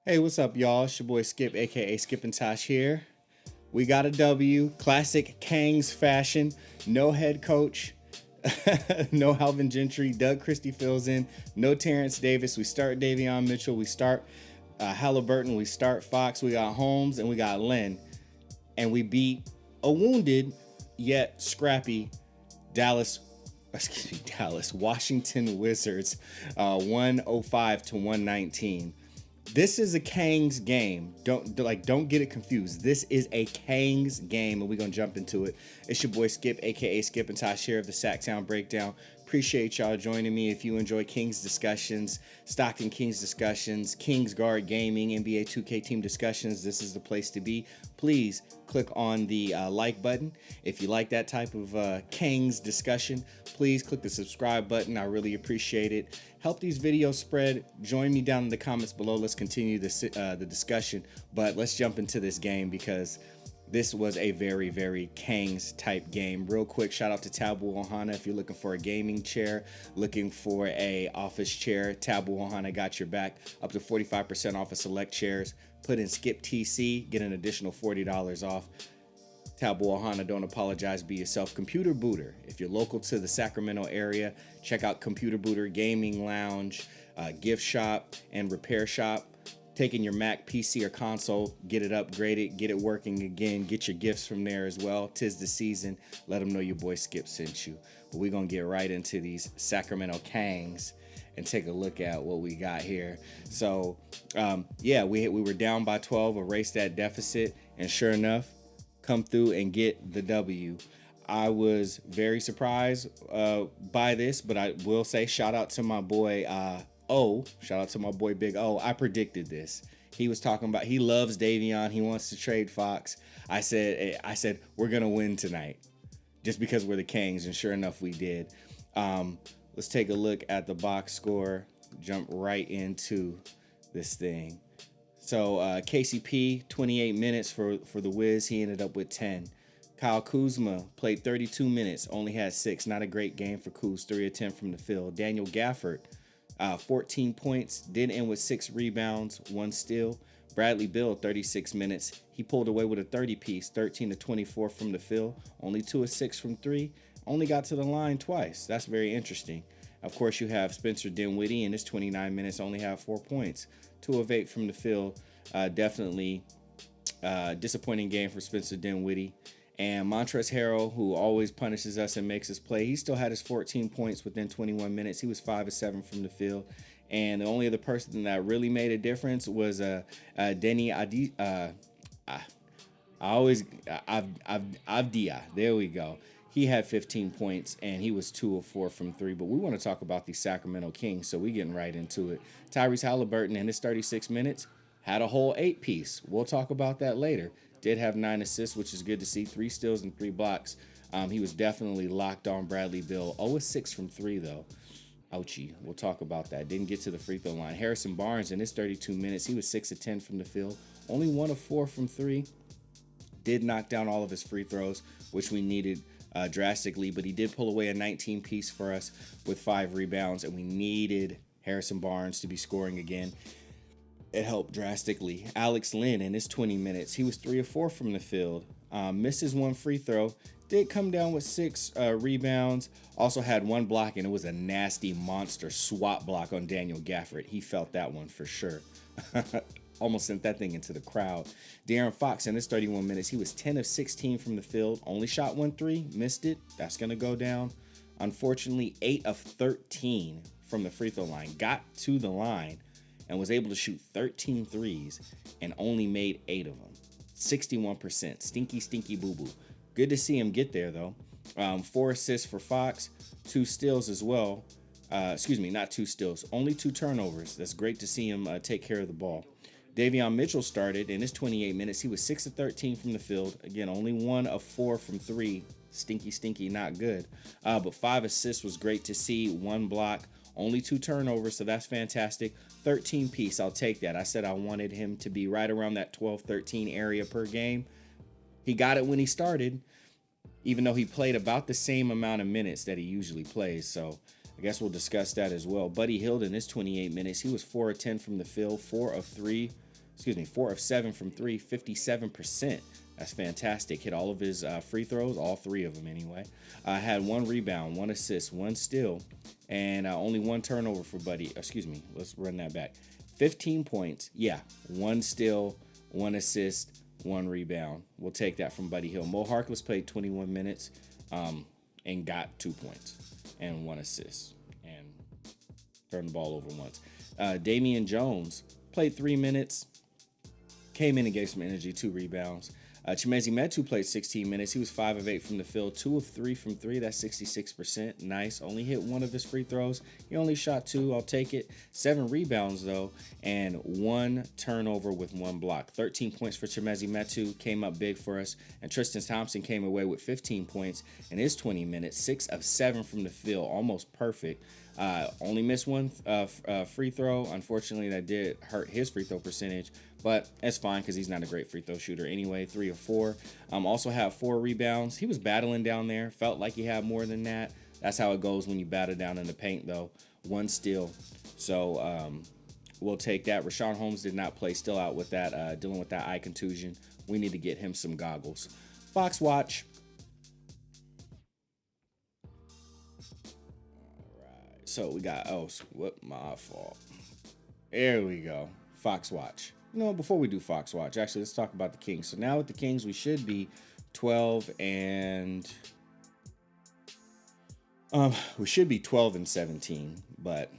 Hey, what's up, y'all? It's your boy Skip, aka Skip and Tosh here. We got a W, classic Kangz fashion. No head coach, no Alvin Gentry. Doug Christie fills in. No Terrence Davis. We start Davion Mitchell. We start Halliburton. We start Fox. We got Holmes and we got Lynn. And we beat a wounded yet scrappy Washington Wizards, 105 to 119. This is a Kangz game. Don't get it confused. This is a Kangz game, and we're gonna jump into it. It's your boy Skip, aka Skip and Tosh here of the Sacktown Breakdown. Appreciate y'all joining me. If you enjoy Kings discussions, Stockton Kings discussions, Kings Guard Gaming, NBA 2K team discussions, this is the place to be. Please click on the like button. If you like that type of Kings discussion, please click the subscribe button. I really appreciate it. Help these videos spread. Join me down in the comments below. Let's continue the discussion. But let's jump into this game because this was a very, very Kangz type game. Real quick, shout out to Tabu Ohana. If you're looking for a gaming chair, looking for a office chair, Tabu Ohana got your back. Up to 45% off of select chairs. Put in Skip TC, get an additional $40 off. Tabu Ohana, don't apologize, be yourself. Computer Booter. If you're local to the Sacramento area, check out Computer Booter Gaming Lounge, gift shop, and repair shop. Taking your Mac, PC, or console, get it upgraded, get it working again, get your gifts from there as well. 'Tis the season. Let them know your boy Skip sent you. But we're going to get right into these Sacramento Kangz and take a look at what we got here. So, we were down by 12, erased that deficit, and sure enough, come through and get the W. I was very surprised by this, but I will say shout out to my boy shout out to my boy Big O. I predicted this. He was talking about he loves Davion. He wants to trade Fox. I said we're gonna win tonight, just because we're the Kangz, and sure enough we did. Let's take a look at the box score. Jump right into this thing. So KCP 28 minutes for the Wiz. He ended up with 10. Kyle Kuzma played 32 minutes, only had 6. Not a great game for Kuz. 3 of 10 from the field. Daniel Gafford. 14 points, did end with 6 rebounds, 1 steal. Bradley Beal, 36 minutes. He pulled away with a 30-piece, 13 to 24 from the field, only 2 of 6 from 3. Only got to the line twice. That's very interesting. Of course, you have Spencer Dinwiddie in his 29 minutes, only have 4 points, 2 of 8 from the field. Definitely disappointing game for Spencer Dinwiddie. And Montrezl Harrell, who always punishes us and makes us play, he still had his 14 points within 21 minutes. He was 5 of 7 from the field. And the only other person that really made a difference was Denny Avdia. There we go. He had 15 points, and he was 2 of 4 from 3. But we want to talk about these Sacramento Kings, so we're getting right into it. Tyrese Halliburton, in his 36 minutes, had a whole 8-piece. We'll talk about that later. Did have 9 assists, which is good to see. 3 steals and 3 blocks. He was definitely locked on Bradley Beal. 0 of 6 from 3, though. Ouchie. We'll talk about that. Didn't get to the free throw line. Harrison Barnes, in his 32 minutes, he was 6 of 10 from the field. Only 1 of 4 from 3. Did knock down all of his free throws, which we needed drastically. But he did pull away a 19-piece for us with 5 rebounds. And we needed Harrison Barnes to be scoring again. It helped drastically. Alex Lynn, in his 20 minutes, he was 3 of 4 from the field. Misses 1 free throw. Did come down with 6 rebounds. Also had 1 block, and it was a nasty monster swat block on Daniel Gafford. He felt that one for sure. Almost sent that thing into the crowd. Darren Fox, in his 31 minutes, he was 10 of 16 from the field. Only shot 1 3. Missed it. That's going to go down. Unfortunately, 8 of 13 from the free throw line. Got to the line and was able to shoot 13 threes and only made 8 of them. 61%. Stinky boo-boo. Good to see him get there, though. 4 assists for Fox. 2 steals as well. Not 2 steals. Only 2 turnovers. That's great to see him take care of the ball. Davion Mitchell started. In his 28 minutes, he was 6 of 13 from the field. Again, only 1 of 4 from 3. Stinky, not good. But 5 assists was great to see. 1 block. Only 2 turnovers, so that's fantastic. 13-piece, I'll take that. I said I wanted him to be right around that 12-13 area per game. He got it when he started, even though he played about the same amount of minutes that he usually plays. So I guess we'll discuss that as well. Buddy Hield, in his 28 minutes, he was 4 of 10 from the field, 4 of 3 4 of 7 from three, 57%. That's fantastic. Hit all of his free throws, all 3 of them anyway. Had 1 rebound, 1 assist, 1 steal, and only 1 turnover for Buddy. Let's run that back. 15 points. Yeah, 1 steal, 1 assist, 1 rebound. We'll take that from Buddy Hield. Mo Harkless played 21 minutes and got 2 points and 1 assist and turned the ball over once. Damian Jones played 3 minutes, came in and gave some energy, 2 rebounds. Chimezie Metu played 16 minutes. He was 5 of 8 from the field, 2 of 3 from 3. That's 66%. Nice. Only hit 1 of his free throws. He only shot 2. I'll take it. 7 rebounds, though, and 1 turnover with 1 block. 13 points for Chimezie Metu. Came up big for us. And Tristan Thompson came away with 15 points in his 20 minutes. 6 of 7 from the field. Almost perfect. Only missed 1 free throw. Unfortunately, that did hurt his free throw percentage, but it's fine because he's not a great free throw shooter anyway. 3 of 4. Also had 4 rebounds. He was battling down there. Felt like he had more than that. That's how it goes when you battle down in the paint, though. 1 steal. So we'll take that. Rashawn Holmes did not play. Still out with that, dealing with that eye contusion. We need to get him some goggles. Fox Watch. So we got, my fault. There we go. Fox Watch. Before we do Fox Watch, actually, let's talk about the Kings. So now with the Kings, we should be 12 and 17, but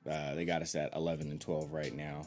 they got us at 11 and 12 right now.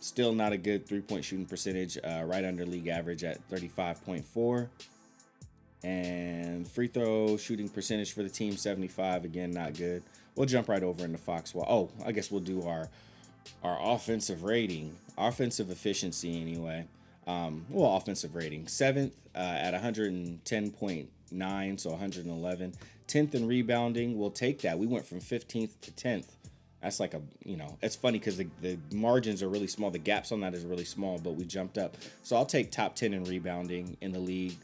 Still not a good 3-point shooting percentage, right under league average at 35.4. And free throw shooting percentage for the team, 75. Again, not good. We'll jump right over into Fox Watch. Oh, I guess we'll do our offensive rating, offensive efficiency anyway. Offensive rating, 7th at 110.9, so 111. 10th in rebounding, we'll take that. We went from 15th to 10th. That's like it's funny because the margins are really small. The gaps on that is really small, but we jumped up. So I'll take top 10 in rebounding in the league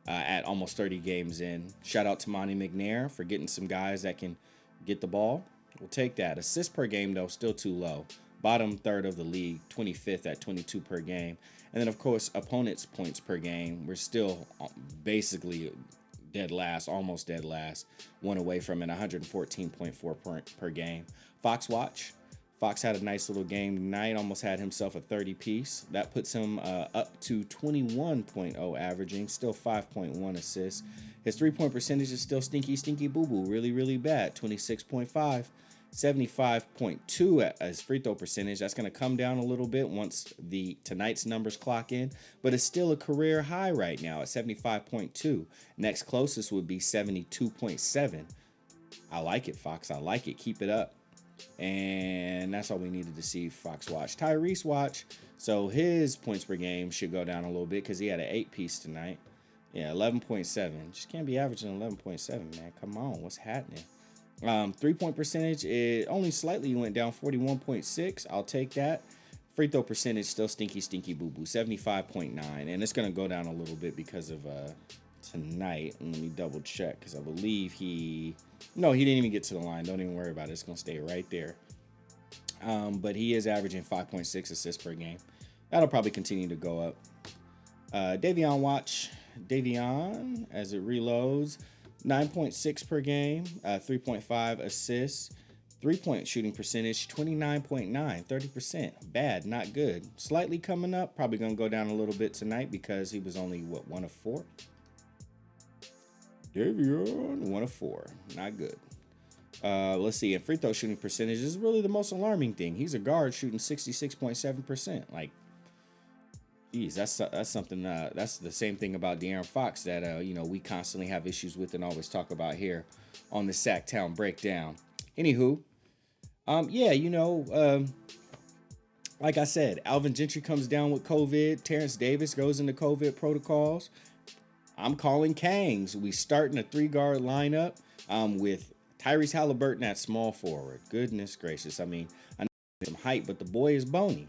at almost 30 games in. Shout out to Monty McNair for getting some guys that can get the ball. We'll take that. Assists per game, though, still too low. Bottom third of the league, 25th at 22 per game. And then, of course, opponents' points per game. We're still basically dead last, almost dead last. 1 away from it, 114.4 per game. Fox Watch. Fox had a nice little game tonight, almost had himself a 30-piece. That puts him up to 21.0 averaging, still 5.1 assists. His 3-point percentage is still stinky boo-boo, really, really bad, 26.5. 75.2 at his free throw percentage. That's going to come down a little bit once tonight's numbers clock in, but it's still a career high right now at 75.2. Next closest would be 72.7. I like it, Fox. I like it. Keep it up. And that's all we needed to see. Fox Watch. Tyrese Watch. So his points per game should go down a little bit because he had an 8-piece tonight. Yeah, 11.7. Just can't be averaging 11.7, man. Come on, what's happening? 3-point percentage, it only slightly went down, 41.6. I'll take that. Free throw percentage still stinky boo-boo, 75.9. And it's going to go down a little bit because of tonight. And let me double check because I believe he didn't even get to the line. Don't even worry about it. It's going to stay right there. But he is averaging 5.6 assists per game. That'll probably continue to go up. Davion Watch. Davion, as it reloads, 9.6 per game, 3.5 assists, 3-point shooting percentage, 29.9, 30%. Bad, not good. Slightly coming up, probably going to go down a little bit tonight because he was only, 1 of 4? Davion, 1 of 4. Not good. Let's see, and free throw shooting percentage is really the most alarming thing. He's a guard shooting 66.7%. Like, geez, that's something. That's the same thing about Darren Fox that we constantly have issues with and always talk about here on the Sacktown Breakdown. Anywho, like I said, Alvin Gentry comes down with COVID. Terrence Davis goes into COVID protocols. I'm calling Kangz. We starting a 3-guard lineup with Tyrese Halliburton at small forward. Goodness gracious! I mean, I know some height, but the boy is bony.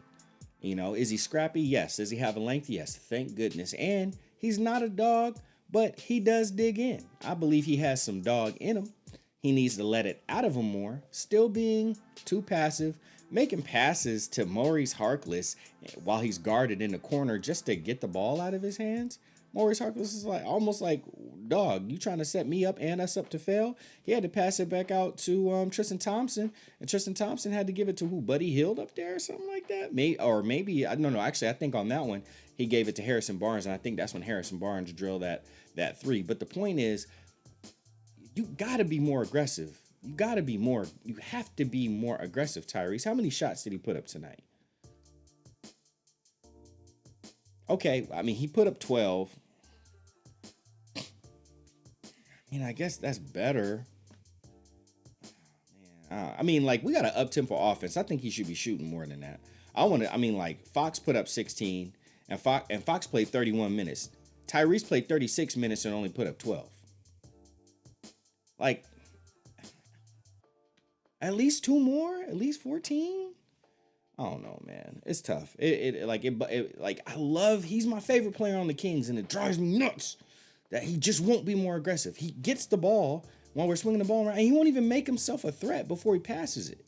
Is he scrappy? Yes. Does he have a length? Yes. Thank goodness. And he's not a dog, but he does dig in. I believe he has some dog in him. He needs to let it out of him more. Still being too passive, making passes to Maurice Harkless while he's guarded in the corner just to get the ball out of his hands. Maurice Harkless is like almost like, dog, you trying to set me up and us up to fail? He had to pass it back out to Tristan Thompson, and Tristan Thompson had to give it to who? Buddy Hield up there or something like that? Maybe I don't know. Actually, I think on that one he gave it to Harrison Barnes, and I think that's when Harrison Barnes drilled that three. But the point is, you gotta be more aggressive. You have to be more aggressive, Tyrese. How many shots did he put up tonight? Okay, I mean, he put up 12. I guess that's better. I mean, like, we got an up-tempo offense. I think he should be shooting more than that. Fox put up 16, and Fox played 31 minutes. Tyrese played 36 minutes and only put up 12. Like, at least 2 more? At least 14? I don't know, man. It's tough. He's my favorite player on the Kings, and it drives me nuts that he just won't be more aggressive. He gets the ball while we're swinging the ball around, and he won't even make himself a threat before he passes it.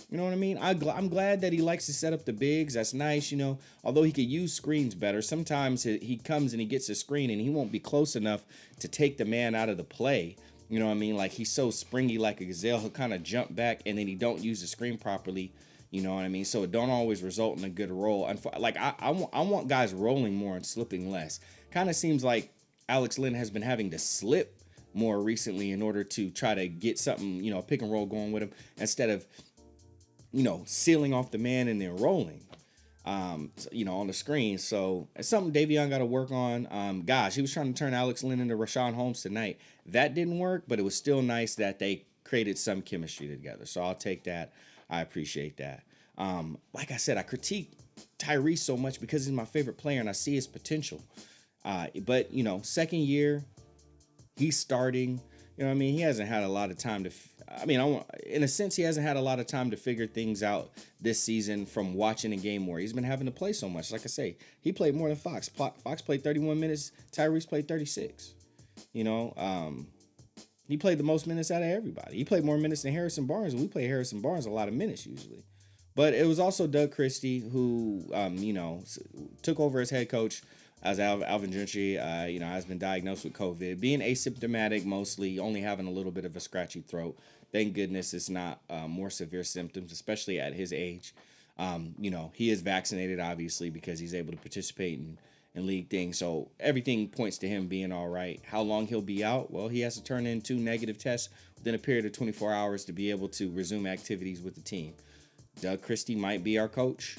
You know what I mean? I'm glad that he likes to set up the bigs. That's nice, although he could use screens better. Sometimes he comes and he gets a screen, and he won't be close enough to take the man out of the play. You know what I mean? Like, he's so springy like a gazelle. He'll kind of jump back, and then he don't use the screen properly. You know what I mean? So it don't always result in a good roll. Like, I want guys rolling more and slipping less. Kind of seems like Alex Lynn has been having to slip more recently in order to try to get something, pick and roll going with him instead of, sealing off the man and then rolling, on the screen. So it's something Davion got to work on. He was trying to turn Alex Lynn into Rashawn Holmes tonight. That didn't work, but it was still nice that they created some chemistry together. So I'll take that. I appreciate that. Like I said, I critique Tyrese so much because he's my favorite player and I see his potential. But second year, he's starting. You know what I mean? He hasn't had a lot of time to. In a sense, he hasn't had a lot of time to figure things out this season from watching a game more. He's been having to play so much. Like I say, he played more than Fox. Fox played 31 minutes. Tyrese played 36. He played the most minutes out of everybody. He played more minutes than Harrison Barnes, and we play Harrison Barnes a lot of minutes usually. But it was also Doug Christie who, took over as head coach as Alvin Gentry, has been diagnosed with COVID, being asymptomatic mostly, only having a little bit of a scratchy throat. Thank goodness it's not more severe symptoms, especially at his age. He is vaccinated, obviously, because he's able to participate in league things. So everything points to him being all right. How long he'll be out? Well, he has to turn in 2 negative tests within a period of 24 hours to be able to resume activities with the team. Doug Christie might be our coach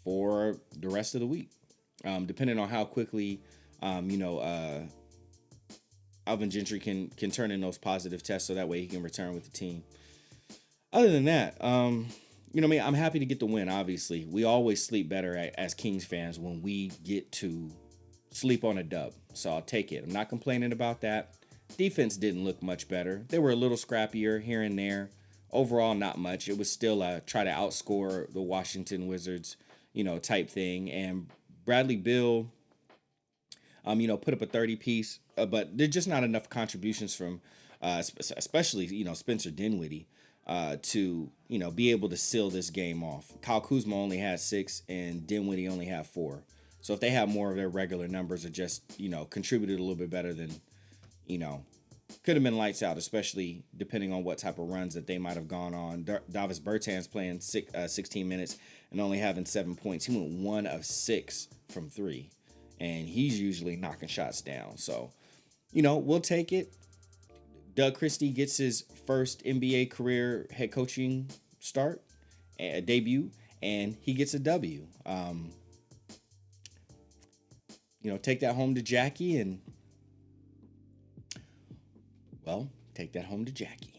for the rest of the week, depending on how quickly, Alvin Gentry can turn in those positive tests so that way he can return with the team. Other than that, I'm happy to get the win, obviously. We always sleep better as Kings fans when we get to sleep on a dub. So I'll take it. I'm not complaining about that. Defense didn't look much better. They were a little scrappier here and there. Overall, not much. It was still a try to outscore the Washington Wizards, type thing. And Bradley Beal, put up a 30-piece. But there's just not enough contributions from, especially, Spencer Dinwiddie. To be able to seal this game off. Kyle Kuzma only had 6 and Dinwiddie only had 4. So if they have more of their regular numbers or just contributed a little bit better than could have been lights out, especially depending on what type of runs that they might have gone on. Davis Bertans playing 16 minutes and only having 7 points. He went 1 of 6 from 3, and he's usually knocking shots down. So we'll take it. Doug Christie gets his first NBA career head coaching debut, and he gets a W. Take that home to Jackie, and take that home to Jackie.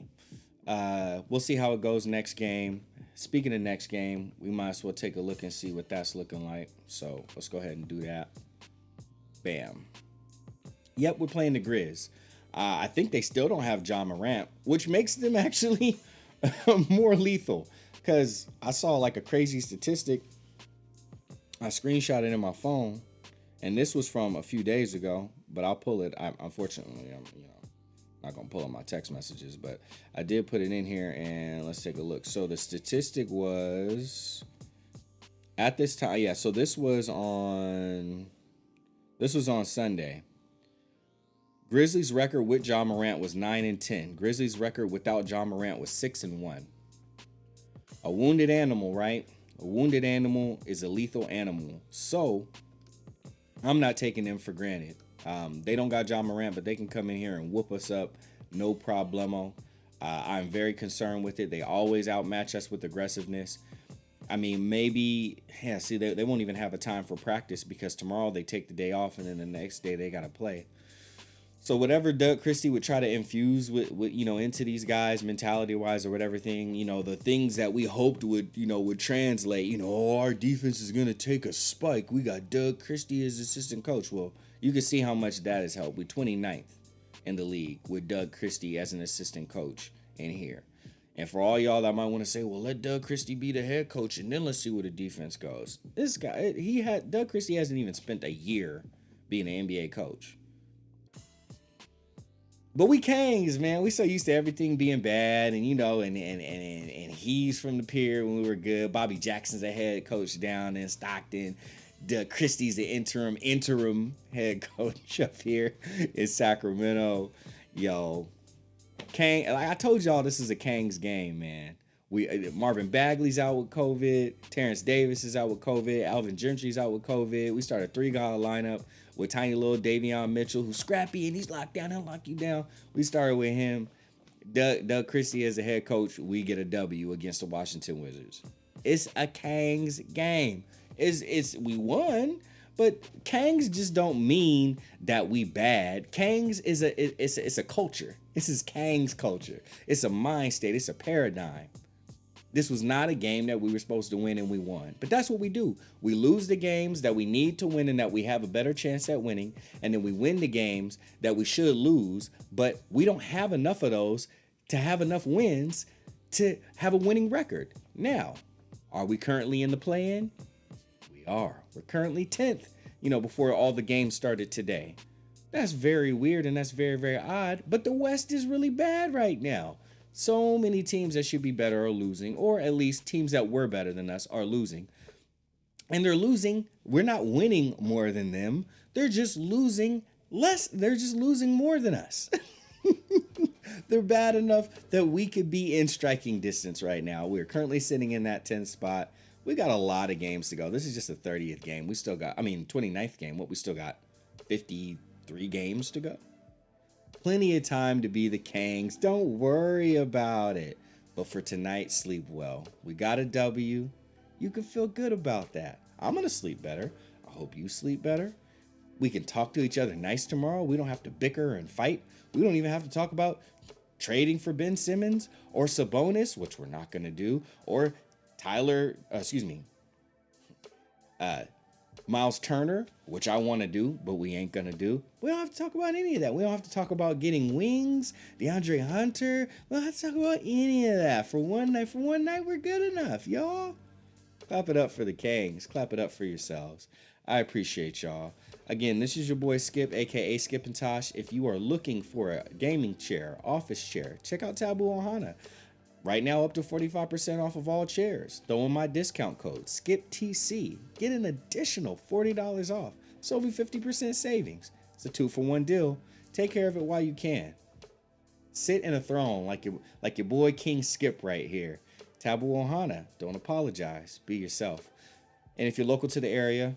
We'll see how it goes next game. Speaking of next game, we might as well take a look and see what that's looking like. So let's go ahead and do that. Bam. Yep, we're playing the Grizz. I think they still don't have John Morant, which makes them actually more lethal. Because I saw like a crazy statistic. I screenshot it in my phone, and this was from a few days ago. But I'll pull it. Unfortunately, I'm not gonna pull up my text messages, but I did put it in here, and let's take a look. So the statistic was at this time, yeah. So this was on Sunday. Grizzlies' record with Ja Morant was 9-10. Grizzlies' record without Ja Morant was 6-1. A wounded animal, right? A wounded animal is a lethal animal. So I'm not taking them for granted. They don't got Ja Morant, but they can come in here and whoop us up, no problemo. I'm very concerned with it. They always outmatch us with aggressiveness. I mean, maybe, yeah, see, they won't even have a time for practice because tomorrow they take the day off and then the next day they got to play. So whatever Doug Christie would try to infuse with into these guys mentality-wise or whatever thing, the things that we hoped would translate, our defense is going to take a spike. We got Doug Christie as assistant coach. Well, you can see how much that has helped. We're 29th in the league with Doug Christie as an assistant coach in here. And for all y'all that might want to say, well, let Doug Christie be the head coach and then let's see where the defense goes. This guy, Doug Christie hasn't even spent a year being an NBA coach. But we Kangz, man. We so used to everything being bad, and and he's from the pier when we were good. Bobby Jackson's a head coach down in Stockton. Doug Christie's the interim head coach up here in Sacramento. Yo, Kang, like I told y'all, this is a Kangz game, man. Marvin Bagley's out with COVID. Terrence Davis is out with COVID. Alvin Gentry's out with COVID. We started a 3-guy lineup with tiny little Davion Mitchell, who's scrappy and he's locked down. He'll lock you down. We started with him. Doug Christie as the head coach. We get a W against the Washington Wizards. It's a Kangz game. We won, but Kangz just don't mean that we bad. Kangz is a culture. This is Kangz culture. It's a mind state. It's a paradigm. This was not a game that we were supposed to win and we won. But that's what we do. We lose the games that we need to win and that we have a better chance at winning. And then we win the games that we should lose, but we don't have enough of those to have enough wins to have a winning record. Now, are we currently in the play-in? We are. We're currently 10th, before all the games started today. That's very weird and that's very, very odd. But the West is really bad right now. So many teams that should be better are losing, or at least teams that were better than us are losing. And they're losing. We're not winning more than them. They're just losing less. They're just losing more than us. They're bad enough that we could be in striking distance right now. We're currently sitting in that 10th spot. We got a lot of games to go. This is just the 30th game. We still got, 29th game. We still got 53 games to go. Plenty of time to be the Kangz. Don't worry about it. But for tonight, sleep well. We got a W. You can feel good about that. I'm going to sleep better. I hope you sleep better. We can talk to each other nice tomorrow. We don't have to bicker and fight. We don't even have to talk about trading for Ben Simmons or Sabonis, which we're not going to do, or Miles Turner, which I want to do, but we ain't going to do. We don't have to talk about any of that. We don't have to talk about getting wings, DeAndre Hunter. We don't have to talk about any of that. For one night, we're good enough, y'all. Clap it up for the Kangz. Clap it up for yourselves. I appreciate y'all. Again, this is your boy Skip, a.k.a. Skip and Tosh. If you are looking for a gaming chair, office chair, check out Taboo Ohana. Right now, up to 45% off of all chairs. Throw in my discount code, SKIPTC. Get an additional $40 off. So over 50% savings. It's a 2-for-1 deal. Take care of it while you can. Sit in a throne like your boy King Skip right here. Taboo Ohana. Don't apologize. Be yourself. And if you're local to the area,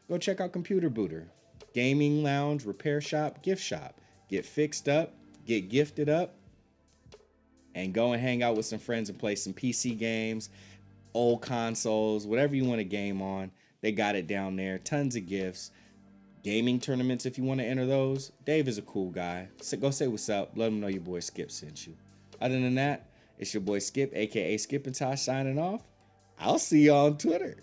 go check out Computer Booter. Gaming lounge, repair shop, gift shop. Get fixed up, get gifted up, and go and hang out with some friends and play some PC games, old consoles, whatever you want to game on. They got it down there. Tons of gifts. Gaming tournaments, if you want to enter those. Dave is a cool guy. So go say what's up. Let him know your boy Skip sent you. Other than that, it's your boy Skip, a.k.a. Skip and Tosh, signing off. I'll see you on Twitter.